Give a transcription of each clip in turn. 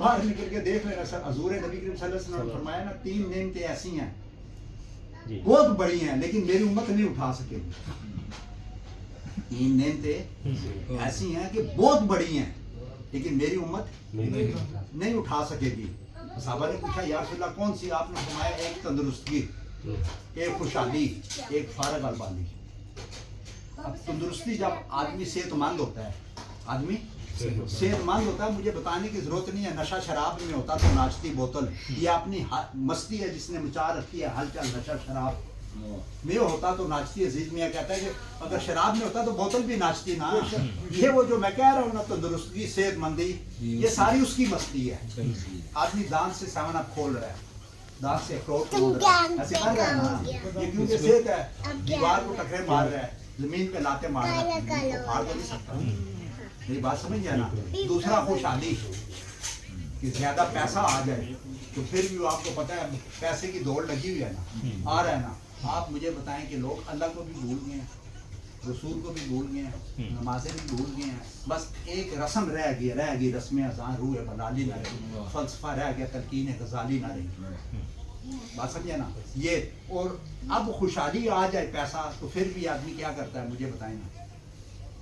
باہر نکل کے دیکھ لینا سر حضور نبی کریم صلی اللہ علیہ وسلم نے فرمایا نا 3 نعمتیں ایسی ہیں بہت بڑی ہیں لیکن میری امت نہیں اٹھا سکے گی. 3 نعمتیں ایسی ہیں کہ بہت بڑی ہیں لیکن میری امت نہیں اٹھا سکے گی. صحابہ نے پوچھا یا رسول اللہ کون سی؟ آپ نے فرمایا ایک تندرستی، ایک خوشحالی، ایک فارغ البالی. اب تندرستی جب آدمی صحت مند ہوتا ہے، آدمی صحت مند ہوتا ہے، مجھے بتانے کی ضرورت نہیں ہے. نشہ شراب میں ہوتا تو ناچتی بوتل، یہ اپنی مستی ہے جس نے مچا رکھی ہے ہلچل. نشہ شراب میں ہوتا تو ناچتی. عزیز میاں کہتا ہے کہ اگر شراب میں ہوتا تو بوتل بھی ناچتی نا. یہ وہ جو میں کہہ رہا ہوں نا تندرستی، صحت مندی، یہ ساری اس کی مستی ہے. آدمی دانت سے 7 اپ کھول رہا ہے، دانت سے اخروٹ کھول رہا ہے، ایسے کر رہا ہے نا، یہ کیونکہ صحت ہے. دیوار کو ٹکرے مار رہا ہے، زمین پہ لاتے مار رہا ہے، پھاڑ تو نہیں سکتا. میری بات سمجھ گیا نا. دوسرا خوشحالی کہ زیادہ پیسہ آ جائے تو پھر بھی آپ کو پتہ ہے پیسے کی دوڑ لگی ہوئی ہے نا، آ رہا ہے نا. آپ مجھے بتائیں کہ لوگ اللہ کو بھی بھول گئے ہیں، رسول کو بھی بھول گئے ہیں، نمازیں بھی بھول گئے ہیں. بس ایک رسم رہ گئی رسم اذان، روح بلالی نہ رہی، فلسفہ رہ گیا، تلقین غزالی نہ رہی. بات سمجھے نا یہ. اور اب خوشحالی آ جائے پیسہ تو پھر بھی آدمی کیا کرتا ہے مجھے بتائیں نا،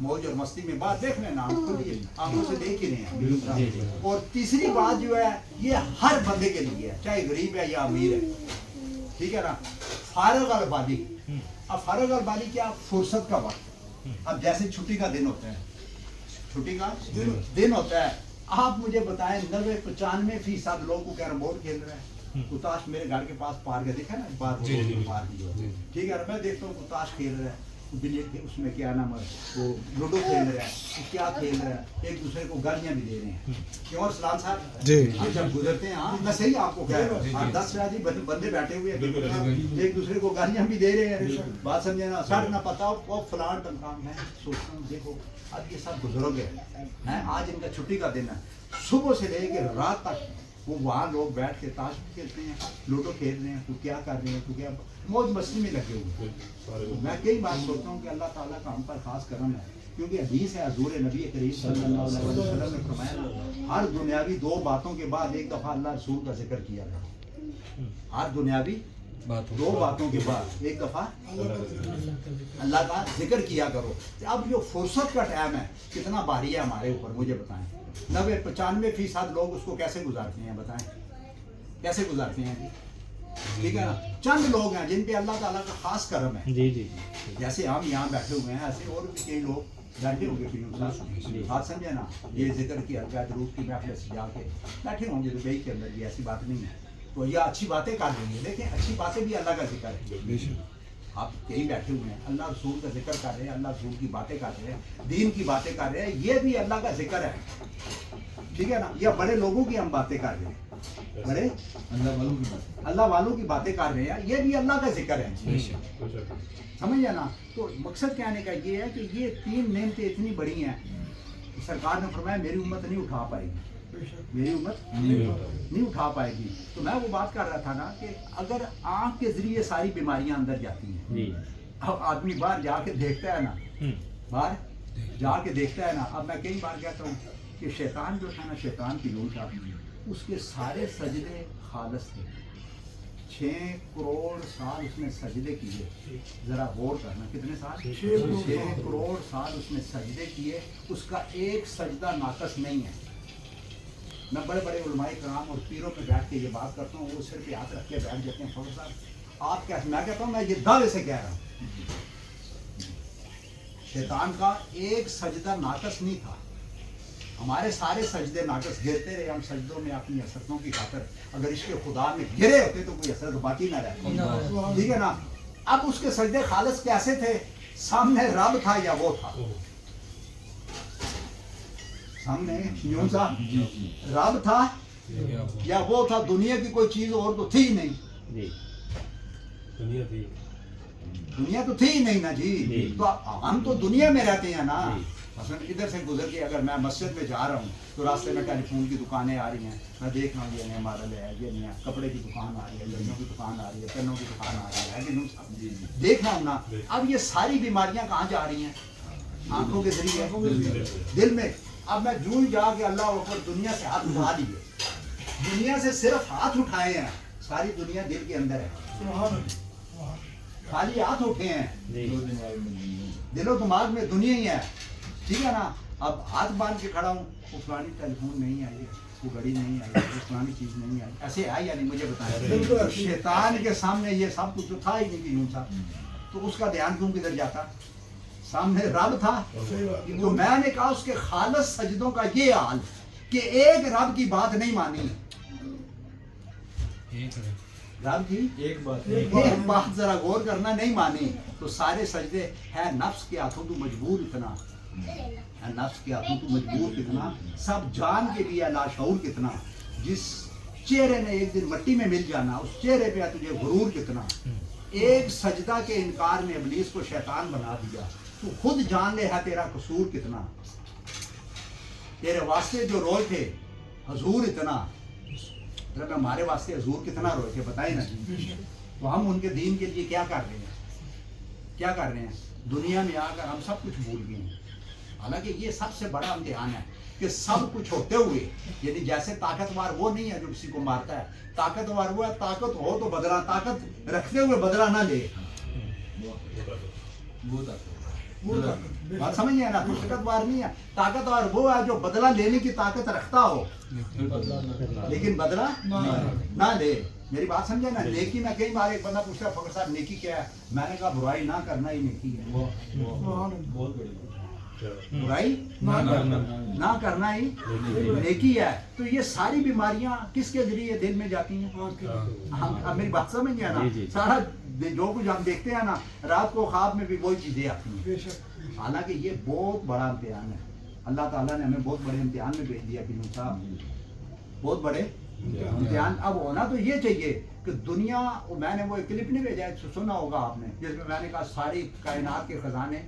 موج اور مستی میں. بات دیکھ لینا آنکھوں سے دیکھ ہی رہے ہیں. اور تیسری بات جو ہے یہ ہر بندے کے لیے ہے، چاہے غریب ہے یا امیر ہے، ٹھیک ہے نا. فارغ البالی. اب فارغ البالی کیا؟ فرصت کا وقت. اب جیسے چھٹی کا دن ہوتا ہے، چھٹی کا دن ہوتا ہے، آپ مجھے بتائیں 90-95% لوگ کو کیرم بورڈ کھیل رہے ہیں. کتاش میرے گھر کے پاس پارک ہے، دیکھا نا پارک، ٹھیک ہے نا. میں دیکھتا ہوں کتاش کھیل رہا ہے، اس میں کیا نام ہے وہ لوڈو کھیل رہا ہے، کیا کھیل رہا ہے، ایک دوسرے کو گالیاں بھی دے رہے ہیں. کیوں سلام صاحب جب گزرتے ہیں، ہاں میں صحیح آپ کو کہہ رہا ہوں، 10 بندے بیٹھے ہوئے ہیں ایک دوسرے کو گالیاں بھی دے رہے ہیں. بات سمجھے نا. سر نہ پتا وہ فلان ٹمکان ہے. سوچتا ہوں دیکھو اب یہ سب بزرگ ہیں، آج ان کا چھٹی کا دن ہے، صبح سے لے کے رات تک وہ وہاں لوگ بیٹھ کے تاش کھیلتے ہیں، لوڈو کھیل رہے ہیں، تو کیا کر رہے ہیں، تو کیا موج مستی میں لگے ہوئے. میں کئی بار سوچتا ہوں کہ اللہ تعالیٰ کا ہم پر خاص کرم ہے، کیونکہ حدیث ہے حضور نبی کریم صلی اللہ علیہ وسلم نے فرمایا ہر دنیاوی 2 باتوں کے بعد ایک دفعہ اللہ رسول کا ذکر کیا کرو. ہر دنیاوی 2 باتوں کے بعد ایک دفعہ اللہ کا ذکر کیا کرو. اب جو فرصت کا ٹائم ہے کتنا بھاری ہے ہمارے اوپر مجھے بتائیں. 90-95% لوگ اس کو کیسے گزارتے ہیں بتائیں، کیسے گزارتے ہیں؟ ٹھیک ہے نا. چند لوگ ہیں جن پہ اللہ تعالیٰ کا خاص کرم ہے. جیسے ہم یہاں بیٹھے ہوئے ہیں ایسے اور بھی کئی لوگ بیٹھے ہوں گے. بات سمجھے نا. یہ ذکر کی حلقہ درود کی محفل سجا کے بیٹھے ہوں گے دبئی کے اندر بھی، ایسی بات نہیں ہے. تو یہ اچھی باتیں کر رہی ہیں، لیکن اچھی باتیں بھی اللہ کا ذکر ہے. آپ کہیں بیٹھے ہوئے ہیں اللہ رسول کا ذکر کر رہے ہیں، اللہ رسول کی باتیں کر رہے ہیں، دین کی باتیں کر رہے ہیں، یہ بھی اللہ کا ذکر ہے. ٹھیک ہے نا. یا بڑے لوگوں کی ہم باتیں کر رہے ہیں، بڑے اللہ والوں کی باتیں کر رہے ہیں، یہ بھی اللہ کا ذکر ہے. سمجھے نا. تو مقصد کہنے کا یہ ہے کہ یہ 3 نعمتیں اتنی بڑی ہیں، سرکار نے فرمایا میری امت نہیں اٹھا پائے گی، میری امت نہیں اٹھا پائے گی. تو میں وہ بات کر رہا تھا نا کہ اگر آنکھ کے ذریعے ساری بیماریاں اندر جاتی ہیں، اب آدمی باہر جا کے دیکھتا ہے نا، باہر جا کے دیکھتا ہے نا. اب میں کئی بار کہتا ہوں کہ شیطان جو تھا نا، شیطان کی لوٹ آتی، اس کے سارے سجدے خالص تھے. 6 کروڑ سال اس نے سجدے کیے. ذرا غور کرنا کتنے سال؟ 6 کروڑ سال اس نے سجدے کیے. اس کا ایک سجدہ ناقص نہیں ہے. میں بڑے بڑے علماء کرام اور پیروں پہ بیٹھ کے یہ بات کرتا ہوں، وہ سر پہ ہاتھ رکھ کے بیٹھ جاتے ہیں. فخر صاحب آپ کیا؟ میں کہتا ہوں میں یہ دعوے سے کہہ رہا ہوں شیطان کا ایک سجدہ ناقص نہیں تھا. ہمارے سارے سجدے ناقص گرتے رہے. ہم سجدوں میں اپنی حسرتوں کی خاطر اگر اس کے خدا میں گرے ہوتے تو کوئی حسرت باقی نہ رہتی. ٹھیک ہے نا. اب اس کے سجدے خالص کیسے تھے؟ سامنے رب تھا یا وہ تھا؟ سامنے یوں سا رب تھا یا وہ تھا؟ دنیا کی کوئی چیز اور تو تھی نہیں. دنیا تو تھی ہی نہیں نا جی. تو ہم تو دنیا میں رہتے ہیں نا. مثلا ادھر سے گزر کے اگر میں مسجد میں جا رہا ہوں تو راستے میں ٹیلی فون کی دکانیں آ رہی ہیں، میں دیکھ رہا ہوں یہ نیا ماڈل ہے، یہ نیا کپڑے کی دکان آ رہی ہے، لڑکیوں کی دکان آ رہی ہے، پینوں کی دکان آ رہی ہے، دیکھ رہا ہوں نا. اب یہ ساری بیماریاں کہاں جا رہی ہیں؟ آنکھوں کے ذریعے، دل میں. اب میں جوں جا کے اللہ اوپر دنیا سے ہاتھ اٹھا لیے دنیا سے صرف ہاتھ اٹھائے ہیں، ساری دنیا دل کے اندر ہے، خالی ہاتھ اٹھے ہیں، دل و دماغ میں دنیا ہی ہے، ٹھیک ہے نا. اب ہاتھ باندھ کے کھڑا ہوں، وہ فلانی ٹیلی فون نہیں آئی، وہ گھڑی نہیں آئی، وہ فلانی چیز نہیں آئی، ایسے ہے یا نہیں مجھے بتائیں. شیطان کے سامنے یہ سب کچھ تو تھا ہی نہیں کہ یوں تھا، تو اس کا دھیان کیوں کدھر جاتا؟ سامنے رب تھا. تو میں نے کہا اس کے خالص سجدوں کا یہ حال کہ ایک رب کی بات نہیں مانی، رب کی ایک بات ذرا غور کرنا نہیں مانی، تو سارے سجدے ہے نفس کے ہاتھوں تو مجبور اتنا ہے، نفس کے ہاتھوں تو مجبور کتنا، سب جان کے لیے لاشعور کتنا، جس چہرے نے ایک دن مٹی میں مل جانا اس چہرے پہ تجھے غرور کتنا. ایک سجدہ کے انکار نے ابلیس کو شیطان بنا دیا. تو خود جان لے ہے تیرا قصور کتنا، تیرے واسطے جو روئے تھے حضور اتنا، جب ہمارے واسطے حضور کتنا روئے تھے بتائیں نا. تو ہم ان کے دین کے لیے کیا کر رہے ہیں، کیا کر رہے ہیں؟ دنیا میں آ کر ہم سب کچھ بھول گئے ہیں. حالانکہ یہ سب سے بڑا امتحان ہے کہ سب کچھ ہوتے ہوئے، یعنی جیسے طاقتور وہ نہیں ہے جو کسی کو مارتا ہے، طاقتور وہ ہے طاقت ہو تو بدلہ، طاقت رکھتے ہوئے بدلہ نہ لے. بات سمجھ گئے نا؟ طاقتور نہیں ہے، طاقتور وہ ہے جو بدلہ لینے کی طاقت رکھتا ہو لیکن بدلہ نہ لے. میری بات سمجھے نا؟ نیکی میں کئی بار ایک بندہ پوچھتا ہے فقر صاحب نیکی کیا ہے، میں نے کہا برائی نہ کرنا ہی نیکی ہے. برائی نہ کرنا ہی نیکی ہے. تو یہ ساری بیماریاں کس کے ذریعے دل میں جاتی ہیں؟ ہم میری بات سمجھ گیا نا؟ سارا جو کچھ ہم دیکھتے ہیں نا رات کو خواب میں بھی وہی چیزیں آتی ہیں. حالانکہ یہ بہت بڑا امتحان ہے، اللہ تعالیٰ نے ہمیں بہت بڑے امتحان میں بھیج دیا کہ صاحب بہت بڑے امتحان. اب ہونا تو یہ چاہیے کہ دنیا، میں نے وہ ایک کلپ نہیں بھیجا ہے سنا ہوگا آپ نے، جس میں میں نے کہا ساری کائنات کے خزانے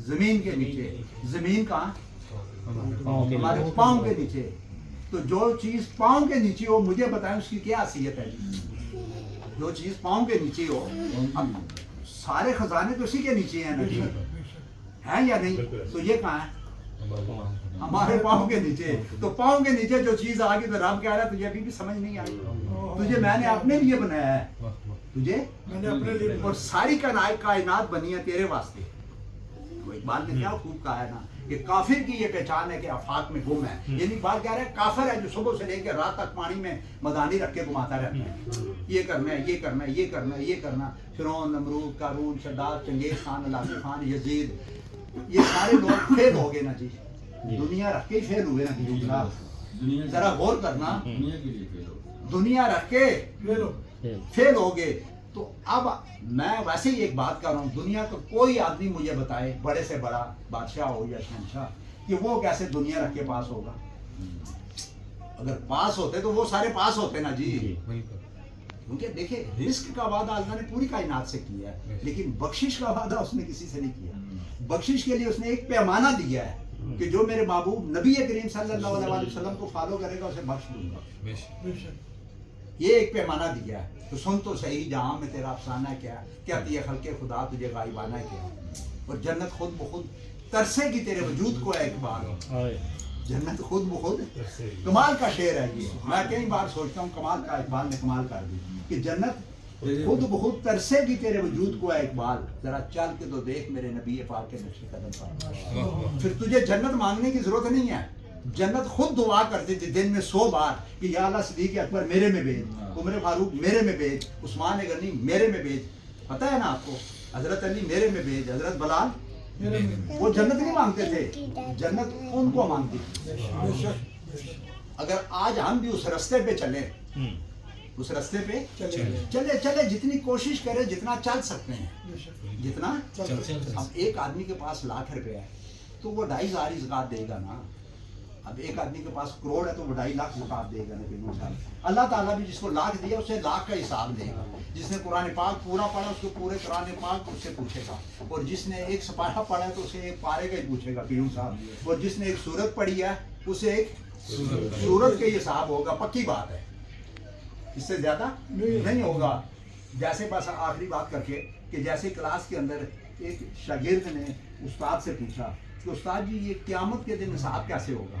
زمین کے نیچے. زمین کہاں؟ ہمارے پاؤں کے نیچے. تو جو چیز پاؤں کے نیچے ہو مجھے بتائیں اس کی کیا حیثیت ہے؟ جو چیز پاؤں کے نیچے ہو، اب سارے خزانے تو اسی کے نیچے ہیں نا جی، ہیں یا نہیں؟ تو یہ کہاں ہے؟ ہمارے پاؤں کے نیچے. تو پاؤں کے نیچے جو چیز آ گئی تو رب کہہ رہا ہے تجھے ابھی بھی سمجھ نہیں آئی، تجھے میں نے اپنے لیے بنایا ہے، تجھے میں نے اپنے لیے، اور ساری کائنات بنی ہے تیرے واسطے. تو اقبال نے کیا خوب کہا ہے نا کہ کافر کی یہ پہچان ہے کہ آفاق میں گم ہے. یعنی اقبال کہہ رہا ہے کافر ہے جو صبح سے لے کے رات تک پانی میں مدانی رکھ کے گھماتا رہتا ہے، یہ کرنا ہے یہ کرنا ہے یہ کرنا ہے یہ کرنا. فرعون، نمرود، قارون، شداد، چنگیز خان، علاقی خان، یزید، یہ سارے لوگ فیل ہو گئے نا جی، دنیا رکھ کے فیل ہوئے نا جی. ذرا غور کرنا، دنیا رکھ کے فیل ہو گئے. تو اب میں ویسے ہی ایک بات کر رہا ہوں، دنیا کا کوئی آدمی مجھے بتائے بڑے سے بڑا بادشاہ ہو یا شہنشاہ کہ وہ کیسے دنیا رکھ کے پاس ہوگا. اگر پاس ہوتے تو وہ سارے پاس ہوتے نا جی. کیونکہ دیکھیں رزق کا وعدہ اللہ نے پوری کائنات سے کیا ہے، لیکن بخشش کا وعدہ اس نے کسی سے نہیں کیا. بخشش کے لیے اس نے ایک پیمانہ دیا ہے کہ جو میرے محبوب نبی کریم صلی اللہ علیہ وسلم کو فالو کرے گا اسے بخش دوں گا. یہ ایک پیمانہ دیا ہے. تو سن تو صحیح جہاں میں تیرا افسانہ کیا کہتی ہے خلق خدا تجھے غائبانہ کیا. اور جنت خود بخود ترسے کی تیرے وجود کو ہے اقبال، جنت خود بخود. کمال کا شعر ہے یہ، میں کئی بار سوچتا ہوں کمال کا اقبال نے کمال کر دی کہ جنت خود بخود ترسے کی تیرے وجود کو ہے اقبال، ذرا چل کے تو دیکھ میرے نبی پاک کے نقش قدم پر. پھر تجھے جنت مانگنے کی ضرورت نہیں ہے، جنت خود دعا کرتی تھی دن میں 100 بار کہ یا اللہ صدیق اکبر میرے میں بھیج، عمر فاروق میرے میں بھیج، عثمان غنی میرے میں بھیج. پتہ ہے نا آپ کو، حضرت علی میرے میں بھیج، حضرت بلال. وہ جنت نہیں مانگتے تھے، جنت ان کو مانگتی تھی. اگر آج ہم بھی اس رستے پہ چلیں، اس رستے پہ چلے جتنی کوشش کرے جتنا چل سکتے ہیں جتنا. اب ایک آدمی کے پاس ₹1,00,000 ہے تو وہ 2,500 زکات دے گا نا. اب ایک آدمی کے پاس کروڑ ہے تو وہ 2.5 لاکھ زکات دے گا نا. اللہ تعالیٰ بھی جس کو 1,00,000 دیا اسے 1,00,000 کا حساب دے گا. جس نے قرآن پاک پورا پڑھا اس کو پورے قرآن پاک اس سے پوچھے گا، اور جس نے ایک سپارہ پڑھا ہے تو اسے ایک پارے کا ہی پوچھے گا پیوں صاحب. اور جس نے ایک سورت پڑھی ہے اسے ایک سورت کا ہی حساب ہوگا. پکی بات ہے، اس سے زیادہ نہیں ہوگا. جیسے بس آخری بات کر کے کہ جیسے کلاس کے اندر ایک شاگرد نے استاد سے پوچھا کہ استاد جی یہ قیامت کے دن حساب کیسے ہوگا.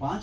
5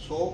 100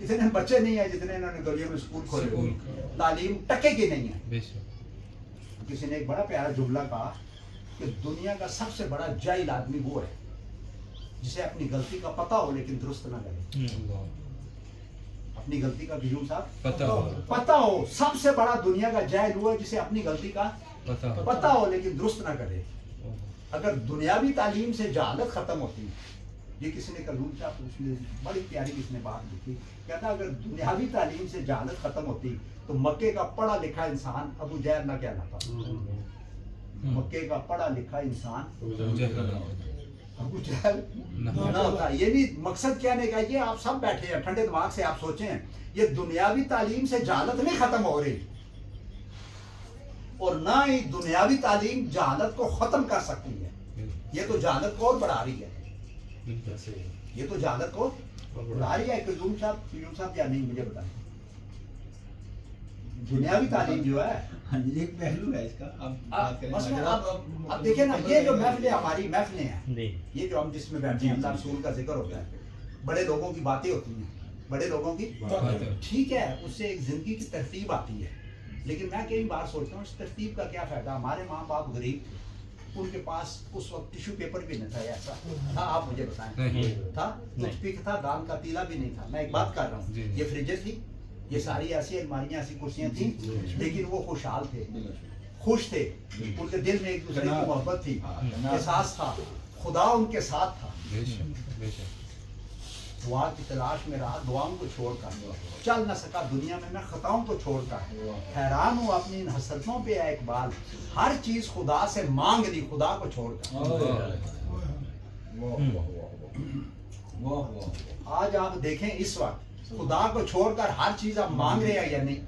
اتنے بچے نہیں ہیں جتنے انہوں نے گلیوں میں اسکول کھولے ہوئے، تعلیم ٹکے کی نہیں ہے. کسی نے ایک بڑا پیارا جملہ کہا کہ دنیا کا سب سے بڑا جاہل آدمی وہ ہے جسے اپنی غلطی کا پتہ ہو لیکن درست نہ کرے. اپنی غلطی کا قیوم صاحب پتہ ہو. سب سے بڑا دنیا کا جاہل وہ ہے جسے اپنی غلطی کا پتہ ہو لیکن درست نہ کرے. اگر دنیاوی تعلیم سے جہالت ختم ہوتی، یہ کسی نے قلوم صاحب اس میں بڑی پیاری کسی نے بات لکھی، کہتا اگر دنیاوی تعلیم سے جہالت ختم ہوتی تو مکے کا پڑھا لکھا انسان ابو جہل نہ کہلاتا. مکے کا پڑھا لکھا انسان ابو جہل نہ ہوتا. یہ نہیں مقصد کہنے کا، یہ آپ سب بیٹھے ہیں ٹھنڈے دماغ سے آپ سوچیں، یہ دنیاوی تعلیم سے جہالت نہیں ختم ہو رہی، اور نہ ہی دنیاوی تعلیم جہالت کو ختم کر سکتی ہے. یہ تو جہالت کو اور بڑھا رہی ہے. یہ تو جہالت کو بڑھا رہی ہے. قیوم صاحب کیا نہیں مجھے بتائیں. دنیاوی تعلیم جو ہے ایک پہلو ہے اس کا. اب دیکھیں نا، یہ جو محفلیں ہماری محفلیں ہیں، یہ جو ہم جس میں بیٹھتے ہیں اللہ رسول کا ذکر ہوتا ہے، بڑے لوگوں کی باتیں ہوتی ہیں، بڑے لوگوں کی ٹھیک ہے، اس سے ایک زندگی کی ترتیب آتی ہے. لیکن میں کئی بار سوچتا ہوں اس ترتیب کا کیا فائدہ. ہمارے ماں باپ غریب تھے، ان کے پاس اس وقت ٹیشو پیپر بھی نہیں تھا. ایسا تھا؟ آپ مجھے بتائیں. تھا کچھ پک تھا، دان کا تیلا بھی نہیں تھا. میں ایک بات کر رہا ہوں، یہ فریجیں تھی، یہ ساری ایسی الماریاں ایسی کرسیاں تھیں، لیکن وہ خوشحال تھے، خوش تھے. ان کے دل میں ایک دوسرے کی محبت تھی، احساس تھا، خدا ان کے ساتھ تھا. دعا کی تلاش میں رہا، دعاؤں کو چھوڑ کر چل نہ سکا دنیا میں خطاؤں کو چھوڑ کر. حیران ہوں اپنی ان حسرتوں پہ اے اقبال، ہر چیز خدا سے مانگ لی خدا کو چھوڑ کر. آج آپ دیکھیں اس وقت خدا کو چھوڑ کر ہر چیز آپ مانگ رہے ہیں یا نہیں؟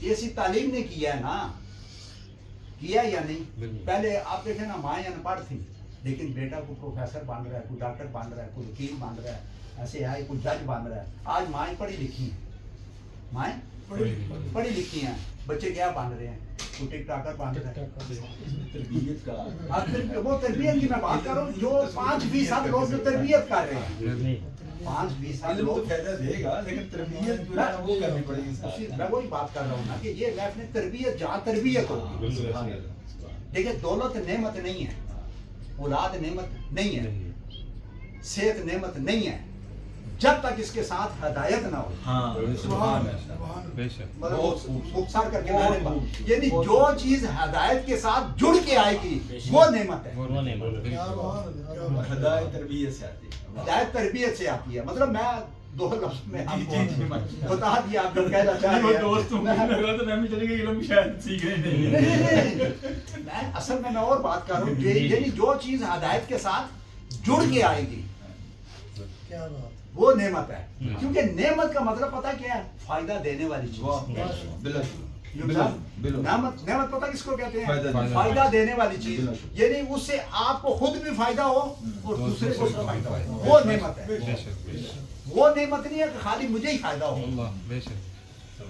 یہ اسی تعلیم نے کیا ہے نا، کیا یا نہیں؟ پہلے آپ دیکھیں نا، مائیں ان پڑھ تھیں لیکن بیٹا کو پروفیسر بن رہا ہے، کوئی ڈاکٹر بن رہا ہے، کوئی وکیل بن رہا ہے، ایسے ہے کوئی جج بن رہا ہے. آج مائیں پڑھی لکھی ہیں، مائیں پڑھی لکھی ہیں، بچے کیا بن رہے ہیں؟ کوئی ٹک ٹاکر بن رہا ہے. تربیت کا وہ تربیت کی میں بات کر رہا ہوں، جو 5% لوگ جو تربیت کر رہے ہیں، 5% لوگ فائدہ دے گا، لیکن تربیت جو ہے وہ کرنی پڑے گی. میں وہی بات کر رہا ہوں نا کہ یہ محفل تربیت، جہاں تربیت ہوگی. دیکھیں دولت نعمت نہیں ہے، اولاد نعمت نہیں ہے، صحت نعمت نہیں ہے، جب تک اس کے ساتھ ہدایت نہ ہو. مختصر کر کے یعنی جو چیز ہدایت کے ساتھ جڑ کے آئے گی وہ نعمت ہے. ہدایت تربیت سے آتی ہے. ہدایت تربیت سے آتی ہے. مطلب میں 2 لفظ میں آپ کو بتا دیا، آپ جو کہنا چاہ رہے ہیں. میں اصل میں اور بات کر رہا ہوں، یعنی جو چیز ہدایت کے ساتھ جڑ کے آئے گی وہ نعمت ہے. کیونکہ نعمت کا مطلب پتہ کیا ہے؟ فائدہ دینے والی چیز. نعمت پتہ کس کو کہتے ہیں؟ فائدہ دینے والی چیز. یعنی اس سے آپ کو خود بھی فائدہ ہو اور دوسرے کو بھی فائدہ ہو، وہ نعمت ہے. وہ نعمت نہیں ہے کہ خالی مجھے ہی فائدہ ہو.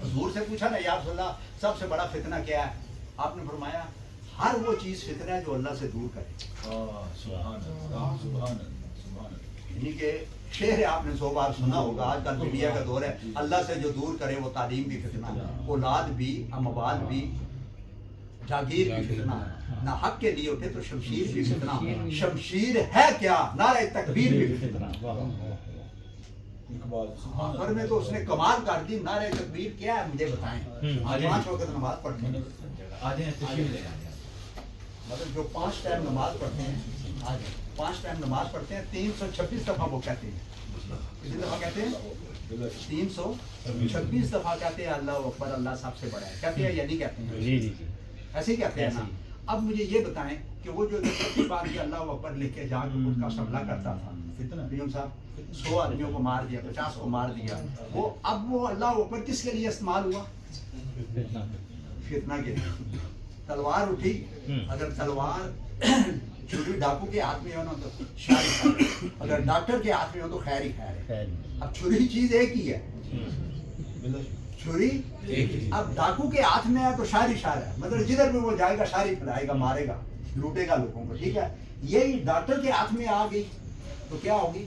حضور سے پوچھا نا یا رسول اللہ سب سے بڑا فتنہ کیا ہے؟ آپ نے فرمایا ہر وہ چیز فتنہ ہے جو اللہ سے دور کرے. یعنی کہ شعر آپ نے 100 بار سنا ہوگا. آج کل میڈیا کا دور ہے، اللہ سے جو دور کرے وہ تعلیم بھی فتنہ، اولاد بھی، اموال بھی، جاگیر بھی فتنہ، نہ حق کے لیے اٹھے تو شمشیر بھی فتنہ، شمشیر ہے کیا نعرہ تکبیر بھی فتنہ. آخر میں تو اس نے کمال کر دی. نعرہ تکبیر کیا ہے مجھے بتائیں. آج 5 وقت نماز پڑھتے ہیں، مطلب جو 5 ٹائم نماز پڑھتے ہیں، آج 5 ٹائم نماز پڑھتے ہیں، 326 دفعہ وہ کہتے ہیں. کتنی دفعہ کہتے ہیں؟ 326 دفعہ کہتے ہیں اللہ اکبر، اللہ سب سے بڑا ہے. کہتے ہیں یا نہیں کہتے ہیں؟ ایسے ہی کہتے ہیں نا. اب مجھے یہ بتائیں کہ وہ جو بات کی اللہ اکبر لکھ کے جا کے خود کا حملہ کرتا تھا، بیگم صاحب 100 آدمیوں کو مار دیا، 50 کو مار دیا، وہ اب وہ اللہ اکبر کس کے لیے استعمال ہوا؟ فتنہ کے لیے. تلوار اٹھی، اگر تلوار چھری ڈاکو کے ہاتھ میں ہو نا تو شر ہی شر، اگر ڈاکٹر کے ہاتھ میں ہو تو خیر ہی خیر ہے. اب چھری چیز ایک ہی ہے، چھری اب ڈاکو کے ہاتھ میں ہے تو شر ہی شر ہے. مطلب جدھر بھی وہ جائے گا شر ہی پھیلائے گا، مارے گا، لوٹے گا لوگوں کو. ٹھیک ہے، یہی ڈاکٹر کے ہاتھ میں آ گئی تو کیا ہوگی؟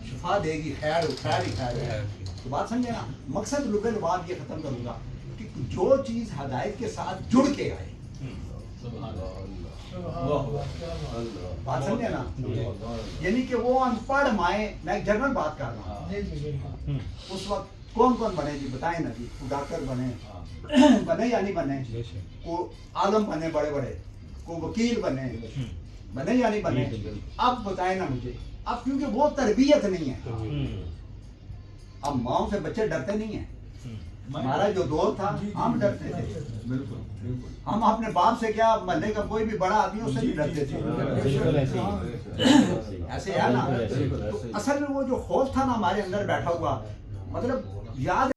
شفا دے گی، خیر ہی خیر ہے. تو بات سمجھے نا، مقصد لبے لباب یہ ختم کروں گا کہ جو چیز ہدایت کے ساتھ جڑ کے آئے، بات سمجھے نا، یعنی کہ وہ ان پڑھ مائیں. میں ایک جنرل بات کر رہا ہوں. اس وقت کون بنے جی بتائیں نا جی، کوئی ڈاکٹر بنے یا نہیں بنے، کوئی عالم بنے بڑے بڑے، کوئی وکیل بنے یا نہیں بنے. اب بتائیں نا مجھے، اب کیونکہ وہ تربیت نہیں ہے. اب ماؤں سے بچے ڈرتے نہیں ہیں. ہمارا جو دور تھا ہم ڈرتے تھے، بالکل. ہم اپنے باپ سے کیا، محلے کا کوئی بھی بڑا آدمی اس سے بھی ڈرتے تھے. ایسے ہے نا. تو اصل میں وہ جو خوف تھا نا ہمارے اندر بیٹھا ہوا، مطلب یاد